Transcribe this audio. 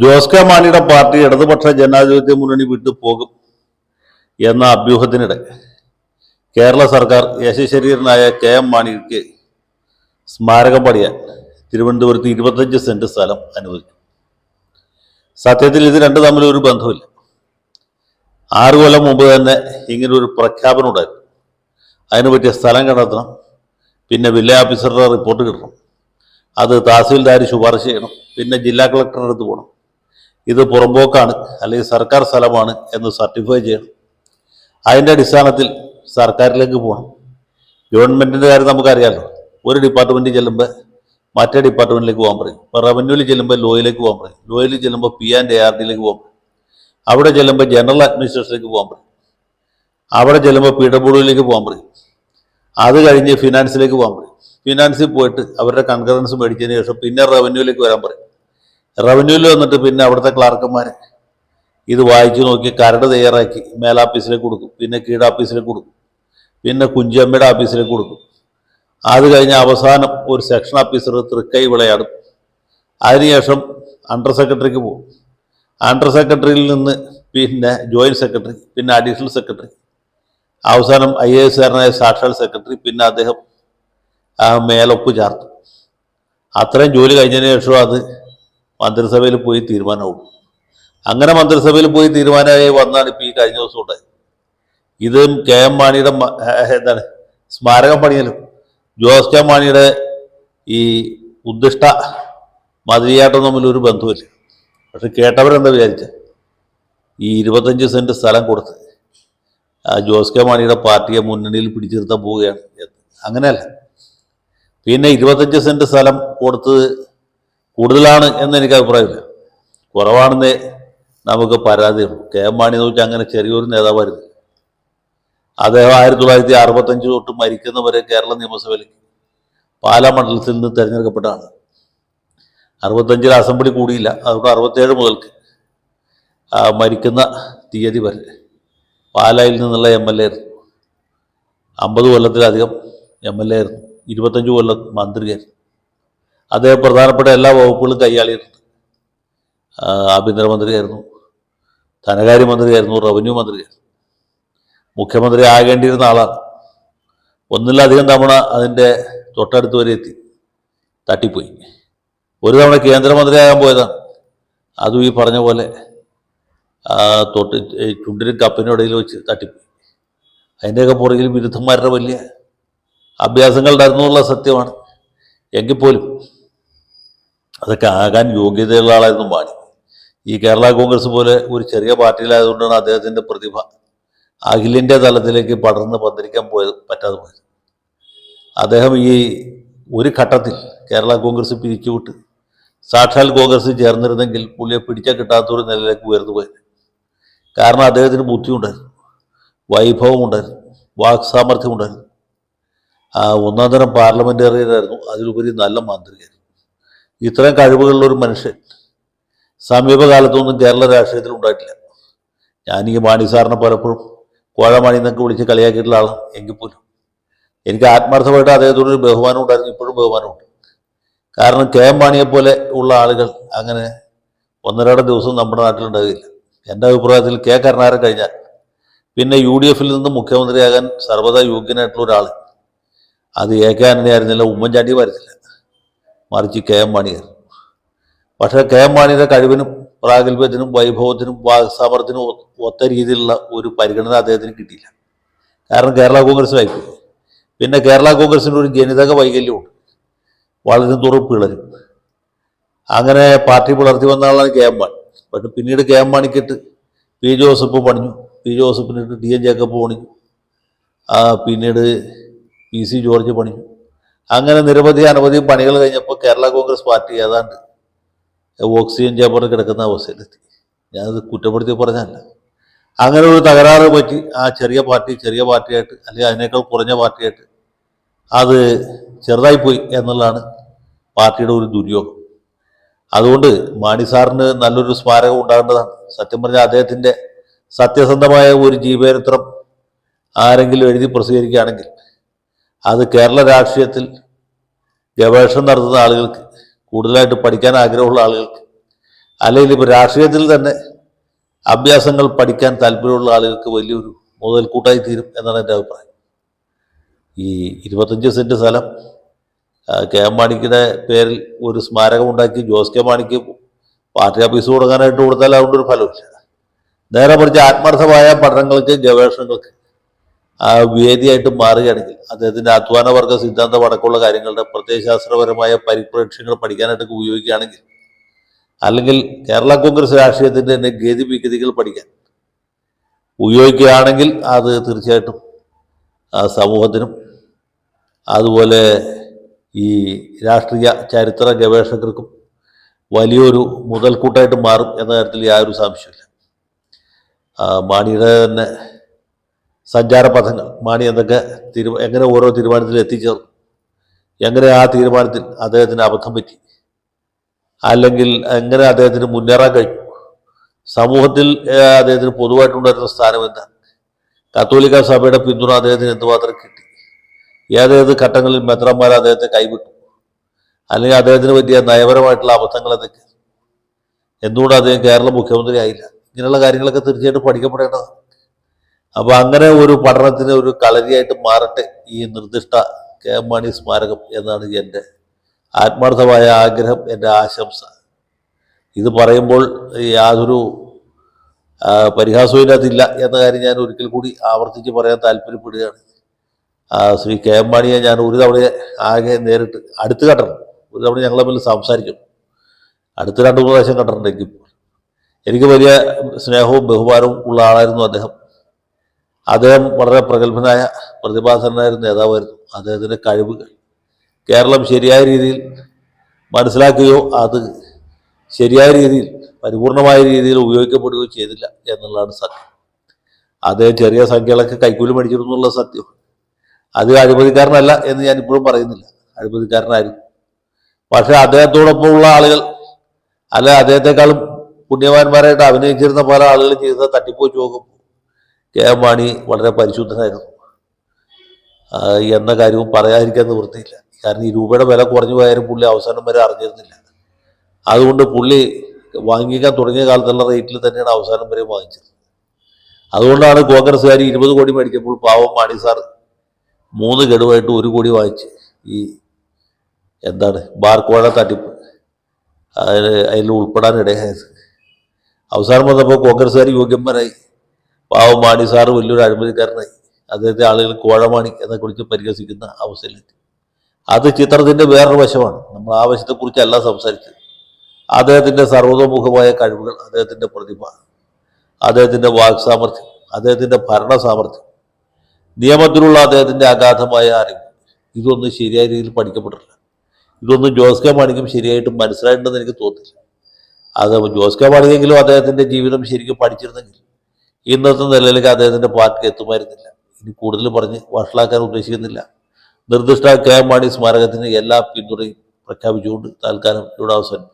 Jose K മാണിയുടെ party ഇടതുപക്ഷ ജനാധിപത്യ മുന്നണി വിട്ടുപോകും എന്ന അഭ്യൂഹത്തിനിടെ കേരള സർക്കാർ യശശരീരനായ കെ എം മാണിക്ക് സ്മാരകം പണിയാൻ തിരുവനന്തപുരത്ത് 25 സെന്റ് സ്ഥലം അനുവദിച്ചു. സത്യത്തിൽ ഇത് രണ്ടും തമ്മിൽ ഒരു ബന്ധമില്ല. 6 കൊല്ലം മുമ്പ് തന്നെ ഇങ്ങനൊരു പ്രഖ്യാപനം ഉണ്ടായിരുന്നു. അതിന് പറ്റിയ സ്ഥലം കണ്ടെത്തണം, പിന്നെ വില്ലേജ് ഓഫീസറുടെ റിപ്പോർട്ട് കിട്ടണം, അത് തഹസീൽദാർ ശുപാർശ ചെയ്യണം, പിന്നെ ജില്ലാ കളക്ടറുടെ അടുത്ത് പോകണം, ഇത് പുറമ്പോക്കാണ് അല്ലെങ്കിൽ സർക്കാർ സ്ഥലമാണ് എന്ന് സർട്ടിഫൈ ചെയ്യണം. അതിൻ്റെ അടിസ്ഥാനത്തിൽ സർക്കാരിലേക്ക് പോകണം. ഗവൺമെൻറ്റിൻ്റെ കാര്യം നമുക്കറിയാമല്ലോ, ഒരു ഡിപ്പാർട്ട്മെൻറ്റിൽ ചെല്ലുമ്പോൾ മറ്റേ ഡിപ്പാർട്ട്മെൻറ്റിലേക്ക് പോകാൻ പറയും. ഇപ്പോൾ റവന്യൂവിൽ ചെല്ലുമ്പോൾ ലോയിലേക്ക് പോകാൻ പറയും, ലോയിൽ ചെല്ലുമ്പോൾ P&ARDയിലേക്ക് പോകാൻ പറയും, അവിടെ ചെല്ലുമ്പോൾ ജനറൽ അഡ്മിനിസ്ട്രേഷനിലേക്ക് പോകാൻ പറയും, അവിടെ ചെല്ലുമ്പോൾ PWDയിലേക്ക് പോകാൻ പറയും, അത് കഴിഞ്ഞ് ഫിനാൻസിലേക്ക് പോകാൻ പറയും. ഫിനാൻസിൽ പോയിട്ട് അവരുടെ കൺകറൻസ് മേടിച്ചതിന് ശേഷം പിന്നെ റവന്യൂവിലേക്ക് വരാൻ പറയും. റവന്യൂവിൽ വന്നിട്ട് പിന്നെ അവിടുത്തെ ക്ലാർക്കന്മാർ ഇത് വായിച്ചു നോക്കി കരട് തയ്യാറാക്കി മേലാഫീസിലേക്ക് കൊടുക്കും, പിന്നെ കീഴാഫീസിലേക്ക് കൊടുക്കും, പിന്നെ കുഞ്ചമ്മയുടെ ഓഫീസിലേക്ക് കൊടുക്കും. അത് കഴിഞ്ഞ് അവസാനം ഒരു സെക്ഷൻ ഓഫീസർ തൃക്കൈ വിളയാടും. അതിനുശേഷം അണ്ടർ സെക്രട്ടറിക്ക് പോകും. അണ്ടർ സെക്രട്ടറിയിൽ നിന്ന് പിന്നെ ജോയിൻറ്റ് സെക്രട്ടറി, പിന്നെ അഡീഷണൽ സെക്രട്ടറി, അവസാനം IAS കാരനായ സാക്ഷാൽ സെക്രട്ടറി, പിന്നെ അദ്ദേഹം മേലൊപ്പ് ചാർത്തും. അത്രയും ജോലി കഴിഞ്ഞതിന് ശേഷം അത് മന്ത്രിസഭയിൽ പോയി തീരുമാനമാവും. അങ്ങനെ മന്ത്രിസഭയിൽ പോയി തീരുമാനമായി വന്നാണ് ഇപ്പോൾ ഈ കഴിഞ്ഞ ദിവസം ഉണ്ടായത്. ഇത് കെ എം മാണിയുടെ സ്മാരകം പണിയലും ജോസ് കെ മാണിയുടെ ഈ ഉദ്ദിഷ്ട മതിലിയാട്ടം തമ്മിൽ ഒരു ബന്ധമില്ല. പക്ഷെ കേട്ടവരെന്താ വിചാരിച്ച ഈ 25 സെന്റ് സ്ഥലം കൊടുത്ത് ജോസ് കെ മാണിയുടെ പാർട്ടിയെ മുന്നണിയിൽ പിടിച്ചു നിർത്താൻ പോവുകയാണ്. അങ്ങനെയല്ല. പിന്നെ 25 സെന്റ് സ്ഥലം കൊടുത്ത് കൂടുതലാണ് എന്ന് എനിക്ക് അഭിപ്രായമില്ല, കുറവാണെന്നേ നമുക്ക് പരാതിയുള്ളൂ. കെ എം മാണി എന്ന് വെച്ചാൽ അങ്ങനെ ചെറിയൊരു നേതാവായിരുന്നു. അദ്ദേഹം 1965 തൊട്ട് മരിക്കുന്നവരെ കേരള നിയമസഭയിൽ പാലാ മണ്ഡലത്തിൽ നിന്ന് തിരഞ്ഞെടുക്കപ്പെട്ടതാണ്. 65 അസംബ്ലി കൂടിയില്ല, അതുകൊണ്ട് 67 മുതൽക്ക് മരിക്കുന്ന തീയതി വരെ പാലായിൽ നിന്നുള്ള MLA ആയിരുന്നു. 50 കൊല്ലത്തിലധികം MLA ആയിരുന്നു, 25 കൊല്ലം മന്ത്രിയായിരുന്നു. അദ്ദേഹം പ്രധാനപ്പെട്ട എല്ലാ വകുപ്പുകളും കൈയാളിയിട്ടുണ്ട്. ആഭ്യന്തരമന്ത്രിയായിരുന്നു, ധനകാര്യമന്ത്രിയായിരുന്നു, റവന്യൂ മന്ത്രിയായിരുന്നു, മുഖ്യമന്ത്രി ആകേണ്ടിയിരുന്ന ആളാണ്. ഒന്നിലധികം തവണ അതിൻ്റെ തൊട്ടടുത്ത് വരെ എത്തി, തട്ടിപ്പോയി. ഒരു തവണ കേന്ദ്രമന്ത്രിയാകാൻ പോയതാണ്, അതും ഈ പറഞ്ഞ പോലെ ചുണ്ടിനും കപ്പിനും ഇടയിൽ വെച്ച് തട്ടിപ്പോയി. അതിൻ്റെയൊക്കെ പുറകിൽ വിരുദ്ധന്മാരുടെ വലിയ അഭ്യാസങ്ങളുണ്ടായിരുന്നു എന്നുള്ള സത്യമാണ്. എങ്കിൽ പോലും അതൊക്കെ ആകാൻ യോഗ്യതയുള്ള ആളായിരുന്നു മാണി. ഈ കേരള കോൺഗ്രസ് പോലെ ഒരു ചെറിയ പാർട്ടിയിലായതുകൊണ്ടാണ് അദ്ദേഹത്തിൻ്റെ പ്രതിഭ അഖിലേന്ത്യാ തലത്തിലേക്ക് പടർന്ന് പന്തലിക്കാൻ പറ്റാതെ പോയത്. അദ്ദേഹം ഈ ഒരു ഘട്ടത്തിൽ കേരള കോൺഗ്രസ് പിരിച്ചുവിട്ട് സാക്ഷാൽ കോൺഗ്രസ് ചേർന്നിരുന്നെങ്കിൽ പുള്ളിയെ പിടിച്ചാൽ കിട്ടാത്തൊരു നിലയിലേക്ക് ഉയർന്നു പോയത്. കാരണം അദ്ദേഹത്തിന് ബുദ്ധിയുണ്ടായിരുന്നു, വൈഭവമുണ്ടായിരുന്നു, വാക്സാമർഥ്യമുണ്ടായിരുന്നു, ഒന്നാം തരം പാർലമെൻറ്റേറിയനായിരുന്നു, അതിലുപരി നല്ല മന്ത്രിയായിരുന്നു. ഇത്രയും കഴിവുകളുള്ളൊരു മനുഷ്യൻ സമീപകാലത്തൊന്നും കേരള രാഷ്ട്രീയത്തിൽ ഉണ്ടായിട്ടില്ല. ഞാൻ ഈ മാണി സാറിനെ പലപ്പോഴും കോഴമാണി എന്നൊക്കെ വിളിച്ച് കളിയാക്കിയിട്ടുള്ള ആളാണ്. എങ്കിൽ പോലും എനിക്ക് ആത്മാർത്ഥമായിട്ട് അദ്ദേഹത്തോടൊരു ബഹുമാനം ഉണ്ടായിരുന്നു, ഇപ്പോഴും ബഹുമാനമുണ്ട്. കാരണം കെ എം മാണിയെപ്പോലെ ഉള്ള ആളുകൾ അങ്ങനെ ഒന്നരാടം ദിവസം നമ്മുടെ നാട്ടിലുണ്ടാകില്ല. എൻ്റെ അഭിപ്രായത്തിൽ കെ കരുണാകരൻ കഴിഞ്ഞാൽ പിന്നെ UDFിൽ നിന്ന് മുഖ്യമന്ത്രിയാകാൻ സർവ്വതാ യോഗ്യനായിട്ടുള്ള ഒരാൾ അത് AK ആന്റണി ആയിരുന്നില്ല, ഉമ്മൻചാണ്ടി ആയിരുന്നില്ല, മറിച്ച് കെ എം മാണിയായിരുന്നു. പക്ഷേ കെ എം മാണിയുടെ കഴിവിനും പ്രാഗൽഭ്യത്തിനും വൈഭവത്തിനും വാക്സാമർഥ്യത്തിനും ഒത്ത രീതിയിലുള്ള ഒരു പരിഗണന അദ്ദേഹത്തിന് കിട്ടിയില്ല. കാരണം കേരള കോൺഗ്രസ്സിലായിപ്പോയി. പിന്നെ കേരള കോൺഗ്രസിൻ്റെ ഒരു ജനിതക വൈകല്യമുണ്ട്, വളരെ തുറപ്പ് പിളരും. അങ്ങനെ പാർട്ടി പുലർത്തി വന്ന ആളാണ് കെ എം മാണി. പക്ഷെ പിന്നീട് കെ എം മാണിക്കിട്ട് P ജോസഫ് പണിഞ്ഞു, P ജോസഫിനിട്ട് TN ജേക്കബ് പണിഞ്ഞു, പിന്നീട് PC ജോർജ് പണിഞ്ഞു. അങ്ങനെ അനവധി പണികൾ കഴിഞ്ഞപ്പോൾ കേരള കോൺഗ്രസ് പാർട്ടി ഏതാണ്ട് ഓക്സിജൻ ചേമ്പറിൽ കിടക്കുന്ന അവസ്ഥയിലെത്തി. ഞാനത് കുറ്റപ്പെടുത്തി പറഞ്ഞല്ല. അങ്ങനെ ഒരു തകരാറ് പറ്റി ആ ചെറിയ പാർട്ടിയായിട്ട് അല്ലെങ്കിൽ അതിനേക്കാൾ കുറഞ്ഞ പാർട്ടിയായിട്ട് അത് ചെറുതായിപ്പോയി എന്നുള്ളതാണ് പാർട്ടിയുടെ ഒരു ദുര്യോഗം. അതുകൊണ്ട് മാണി സാറിന് നല്ലൊരു സ്മാരകം ഉണ്ടാകേണ്ടതാണ്. സത്യം പറഞ്ഞാൽ അദ്ദേഹത്തിൻ്റെ സത്യസന്ധമായ ഒരു ജീവചരിത്രം ആരെങ്കിലും എഴുതി പ്രസിദ്ധീകരിക്കുകയാണെങ്കിൽ അത് കേരള രാഷ്ട്രീയത്തിൽ ഗവേഷണം നടത്തുന്ന ആളുകൾക്ക്, കൂടുതലായിട്ട് പഠിക്കാൻ ആഗ്രഹമുള്ള ആളുകൾക്ക് അല്ലെങ്കിൽ ഇപ്പോൾ രാഷ്ട്രീയത്തിൽ തന്നെ അഭ്യാസങ്ങൾ പഠിക്കാൻ താല്പര്യമുള്ള ആളുകൾക്ക് വലിയൊരു മുതൽക്കൂട്ടായി തീരും എന്നാണ് എൻ്റെ അഭിപ്രായം. ഈ 25 സെൻറ്റ് സ്ഥലം കെ എം മാണിയുടെ പേരിൽ ഒരു സ്മാരകം ഉണ്ടാക്കി ജോസ് കെ മാണിക്ക് പാർട്ടി ഓഫീസ് തുടങ്ങാനായിട്ട് കൊടുത്താൽ അതുകൊണ്ട് ഒരു ഫലമില്ല. നേരെ മറിച്ച് ആത്മാർത്ഥമായ പഠനങ്ങൾക്ക് ഗവേഷണങ്ങൾക്ക് വേദിയായിട്ട് മാറുകയാണെങ്കിൽ അദ്ദേഹത്തിൻ്റെ അധ്വാനവർഗ സിദ്ധാന്തം അടക്കമുള്ള കാര്യങ്ങളുടെ പ്രത്യയശാസ്ത്രപരമായ പരിപ്രേക്ഷ്യങ്ങൾ പഠിക്കാനായിട്ട് ഉപയോഗിക്കുകയാണെങ്കിൽ, അല്ലെങ്കിൽ കേരള കോൺഗ്രസ് രാഷ്ട്രീയത്തിൻ്റെ തന്നെ ഗതിവിഗതികൾ പഠിക്കാൻ ഉപയോഗിക്കുകയാണെങ്കിൽ അത് തീർച്ചയായിട്ടും സമൂഹത്തിനും അതുപോലെ ഈ രാഷ്ട്രീയ ചരിത്ര ഗവേഷകർക്കും വലിയൊരു മുതൽക്കൂട്ടായിട്ട് മാറും എന്ന കാര്യത്തിൽ യാതൊരു സംശയമില്ല. മാണിയുടെ തന്നെ സഞ്ചാരപഥങ്ങൾ, മാണി എന്തൊക്കെ എങ്ങനെ ഓരോ തീരുമാനത്തിൽ എത്തിച്ചേർന്നു, എങ്ങനെ ആ തീരുമാനത്തിൽ അദ്ദേഹത്തിന് അബദ്ധം പറ്റി, അല്ലെങ്കിൽ എങ്ങനെ അദ്ദേഹത്തിന് മുന്നേറാൻ കഴിഞ്ഞു, സമൂഹത്തിൽ അദ്ദേഹത്തിന് പൊതുവായിട്ടുണ്ടായിരുന്ന സ്ഥാനം എന്താണ്, കത്തോലിക്ക സഭയുടെ പിന്തുണ അദ്ദേഹത്തിന് എന്തുമാത്രം കിട്ടി, ഏതേത് ഘട്ടങ്ങളിൽ മെത്രാന്മാർ അദ്ദേഹത്തെ കൈവിട്ടു, അല്ലെങ്കിൽ അദ്ദേഹത്തിന് പറ്റിയ നയപരമായിട്ടുള്ള അബദ്ധങ്ങൾ എന്തൊക്കെ, എന്തുകൊണ്ട് അദ്ദേഹം കേരള മുഖ്യമന്ത്രി ആയില്ല, ഇങ്ങനെയുള്ള കാര്യങ്ങളൊക്കെ തീർച്ചയായിട്ടും പഠിക്കപ്പെടേണ്ടതാണ്. അപ്പോൾ അങ്ങനെ ഒരു പഠനത്തിന് ഒരു കളരിയായിട്ട് മാറട്ടെ ഈ നിർദ്ദിഷ്ട കെ എം മാണി സ്മാരകം എന്നാണ് എൻ്റെ ആത്മാർത്ഥമായ ആഗ്രഹം, എൻ്റെ ആശംസ. ഇത് പറയുമ്പോൾ യാതൊരു പരിഹാസവും ഇതിനകത്തില്ല എന്ന കാര്യം ഞാൻ ഒരിക്കൽ കൂടി ആവർത്തിച്ച് പറയാൻ താല്പര്യപ്പെടുകയാണ്. ശ്രീ കെ എം മാണിയെ ഞാൻ ഒരു തവണ ആകെ നേരിട്ട് അടുത്ത് കണ്ടിട്ടുണ്ട്. ഒരു തവണ ഞങ്ങൾ തമ്മിൽ സംസാരിച്ചു. അടുത്ത് 2-3 പ്രാവശ്യം കണ്ടിട്ടുണ്ടെങ്കിൽ എനിക്ക് വലിയ സ്നേഹവും ബഹുമാനവും ഉള്ള ആളായിരുന്നു അദ്ദേഹം. അദ്ദേഹം വളരെ പ്രഗത്ഭനായ പ്രതിഭാസനായ നേതാവായിരുന്നു. അദ്ദേഹത്തിൻ്റെ കഴിവുകൾ കേരളം ശരിയായ രീതിയിൽ മനസ്സിലാക്കുകയോ അത് ശരിയായ രീതിയിൽ പരിപൂർണമായ രീതിയിൽ ഉപയോഗിക്കപ്പെടുകയോ ചെയ്തില്ല എന്നുള്ളതാണ് സത്യം. അദ്ദേഹം ചെറിയ സംഖ്യകളൊക്കെ കൈക്കൂലി മേടിച്ചിരുന്നു എന്നുള്ള സത്യം. അത് അഴിമതിക്കാരനല്ല എന്ന് ഞാൻ ഇപ്പോഴും പറയുന്നില്ല, അഴിമതിക്കാരനായിരുന്നു. പക്ഷെ അദ്ദേഹത്തോടൊപ്പമുള്ള ആളുകൾ, അല്ല അദ്ദേഹത്തെക്കാളും പുണ്യവാന്മാരായിട്ട് അഭിനയിച്ചിരുന്ന പല ആളുകളും ചെയ്ത തട്ടിപ്പോ ചോക്കും കെ എം മാണി വളരെ പരിശുദ്ധനായിരുന്നു എന്ന കാര്യവും പറയാതിരിക്കാൻ നിവൃത്തിയില്ല. കാരണം ഈ രൂപയുടെ വില കുറഞ്ഞു പോയാലും പുള്ളി അവസാനം വരെ അറിഞ്ഞിരുന്നില്ല. അതുകൊണ്ട് പുള്ളി വാങ്ങിക്കാൻ തുടങ്ങിയ കാലത്തുള്ള റേറ്റിൽ തന്നെയാണ് അവസാനം വരെ വാങ്ങിച്ചത്. അതുകൊണ്ടാണ് കോൺഗ്രസ്സുകാർ 20 കോടി മേടിച്ചപ്പോൾ പാവം മാണി സാർ 3 ഗഡുവായിട്ട് 1 കോടി വാങ്ങിച്ച് ഈ ബാർക്കോഴ തട്ടിപ്പ് അതിൽ ഉൾപ്പെടാനിടയായത്. അവസാനം വന്നപ്പോൾ കോൺഗ്രസ്സുകാർ യോഗ്യന്മാരായി, പാവം മാണി സാറ് വലിയൊരു അഴിമതിക്കാരനായി. അദ്ദേഹത്തെ ആളുകൾ കോഴമാണി എന്നൊക്കെ വിളിച്ച് പരിഹസിക്കുന്ന അവസ്ഥയിലെത്തി. അത് ചിത്രത്തിൻ്റെ വേറൊരു വശമാണ്. നമ്മൾ ആ വശത്തെക്കുറിച്ചല്ല സംസാരിച്ചത്. അദ്ദേഹത്തിൻ്റെ സർവതോമുഖമായ കഴിവുകൾ, അദ്ദേഹത്തിൻ്റെ പ്രതിഭ, അദ്ദേഹത്തിൻ്റെ വാക് സാമർഥ്യം, അദ്ദേഹത്തിൻ്റെ ഭരണ സാമർഥ്യം, നിയമത്തിലുള്ള അദ്ദേഹത്തിൻ്റെ അഗാധമായ അറിവ്, ഇതൊന്നും ശരിയായ രീതിയിൽ പഠിക്കപ്പെട്ടിട്ടില്ല. ഇതൊന്നും ജോസ് കെ മാണിക്കും ശരിയായിട്ട് മനസ്സിലായിട്ടുണ്ടെന്ന് എനിക്ക് തോന്നുന്നില്ല. അത് ജോസ് കെ മാണിക്കെങ്കിലും അദ്ദേഹത്തിൻ്റെ ജീവിതം ശരിക്കും പഠിച്ചിരുന്നെങ്കിൽ ഇന്നത്തെ നിലയിലേക്ക് അദ്ദേഹത്തിൻ്റെ പാർട്ടി എത്തുമായിരുന്നില്ല. ഇനി കൂടുതൽ പറഞ്ഞ് വഷളാക്കാൻ ഉദ്ദേശിക്കുന്നില്ല. നിർദ്ദിഷ്ട കെ എം മാണി സ്മാരകത്തിന് എല്ലാ പിന്തുണയും പ്രഖ്യാപിച്ചുകൊണ്ട് തൽക്കാലം ഇവിടെ അവസാനം.